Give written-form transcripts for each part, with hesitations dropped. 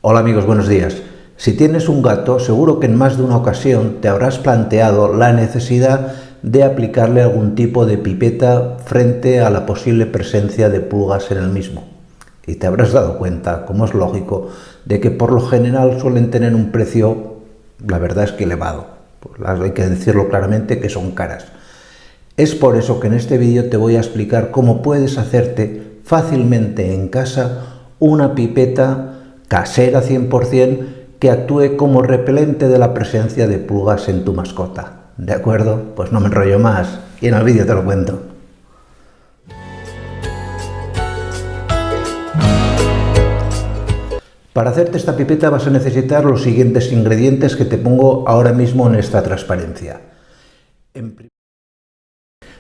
Hola amigos, buenos días. Si tienes un gato, seguro que en más de una ocasión te habrás planteado la necesidad de aplicarle algún tipo de pipeta frente a la posible presencia de pulgas en el mismo. Y te habrás dado cuenta, como es lógico, de que por lo general suelen tener un precio, la verdad es que elevado. Pues hay que decirlo claramente que son caras. Es por eso que en este vídeo te voy a explicar cómo puedes hacerte fácilmente en casa una pipeta casera 100% que actúe como repelente de la presencia de pulgas en tu mascota. ¿De acuerdo? Pues no me enrollo más y en el vídeo te lo cuento. Para hacerte esta pipeta vas a necesitar los siguientes ingredientes que te pongo ahora mismo en esta transparencia.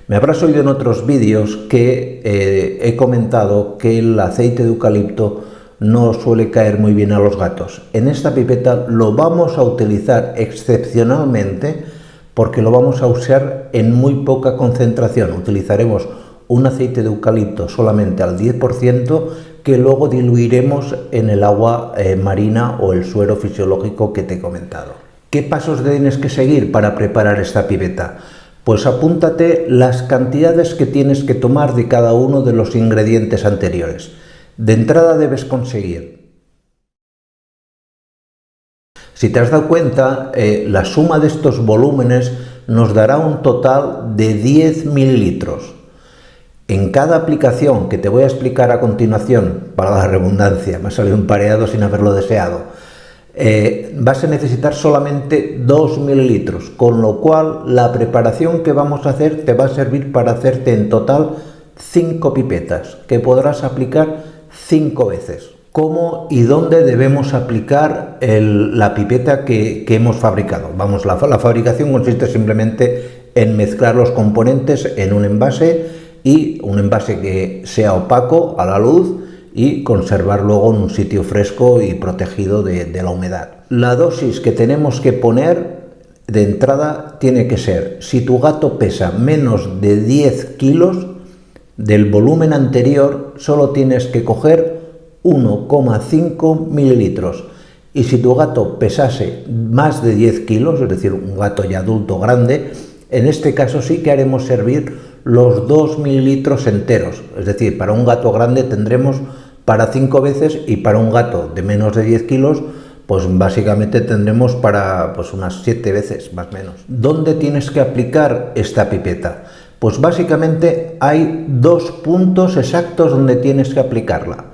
Me habrás oído en otros vídeos que he comentado que el aceite de eucalipto no suele caer muy bien a los gatos. En esta pipeta lo vamos a utilizar excepcionalmente porque lo vamos a usar en muy poca concentración. Utilizaremos un aceite de eucalipto solamente al 10% que luego diluiremos en el agua marina o el suero fisiológico que te he comentado. ¿Qué pasos tienes que seguir para preparar esta pipeta? Pues apúntate las cantidades que tienes que tomar de cada uno de los ingredientes anteriores. De entrada debes conseguir, si te has dado cuenta, la suma de estos volúmenes nos dará un total de 10 mililitros. En cada aplicación que te voy a explicar a continuación, para la redundancia, me ha salido un pareado sin haberlo deseado, vas a necesitar solamente 2 mililitros, con lo cual la preparación que vamos a hacer te va a servir para hacerte en total 5 pipetas, que podrás aplicar 5 veces. ¿Cómo y dónde debemos aplicar la pipeta que hemos fabricado? Vamos, la fabricación consiste simplemente en mezclar los componentes en un envase y un envase que sea opaco a la luz y conservar luego en un sitio fresco y protegido de la humedad. La dosis que tenemos que poner de entrada tiene que ser, si tu gato pesa menos de 10 kilos, del volumen anterior solo tienes que coger 1,5 mililitros. Y si tu gato pesase más de 10 kilos, es decir, un gato ya adulto grande, en este caso sí que haremos servir los 2 mililitros enteros. Es decir, para un gato grande tendremos para 5 veces y para un gato de menos de 10 kilos, pues básicamente tendremos para unas 7 veces más o menos. ¿Dónde tienes que aplicar esta pipeta? Pues básicamente hay 2 puntos exactos donde tienes que aplicarla,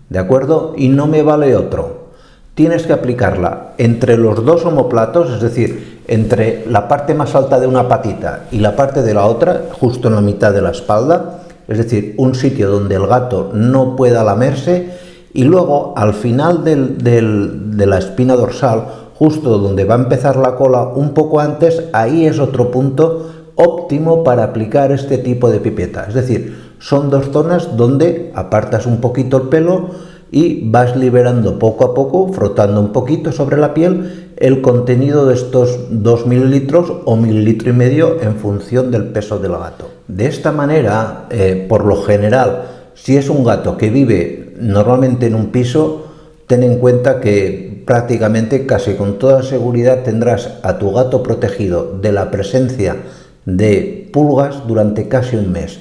¿de acuerdo? Y no me vale otro. Tienes que aplicarla entre los 2 omoplatos, es decir, entre la parte más alta de una patita y la parte de la otra, justo en la mitad de la espalda, es decir, un sitio donde el gato no pueda lamerse, y luego al final de la espina dorsal, justo donde va a empezar la cola, un poco antes, ahí es otro punto óptimo para aplicar este tipo de pipeta. Es decir, son 2 zonas donde apartas un poquito el pelo y vas liberando poco a poco, frotando un poquito sobre la piel, el contenido de estos 2 mililitros o 1,5 mililitros en función del peso del gato. De esta manera, por lo general, si es un gato que vive normalmente en un piso, ten en cuenta que prácticamente casi con toda seguridad tendrás a tu gato protegido de la presencia de pulgas durante casi un mes.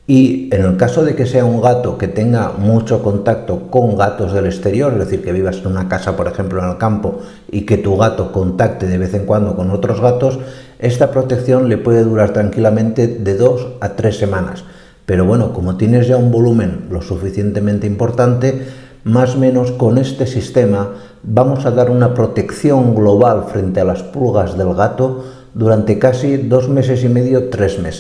Y en el caso de que sea un gato que tenga mucho contacto con gatos del exterior, es decir, que vivas en una casa, por ejemplo, en el campo, y que tu gato contacte de vez en cuando con otros gatos, esta protección le puede durar tranquilamente de 2 a 3 semanas. Pero bueno, como tienes ya un volumen lo suficientemente importante, más o menos con este sistema vamos a dar una protección global frente a las pulgas del gato durante casi 2 meses y medio, 3 meses.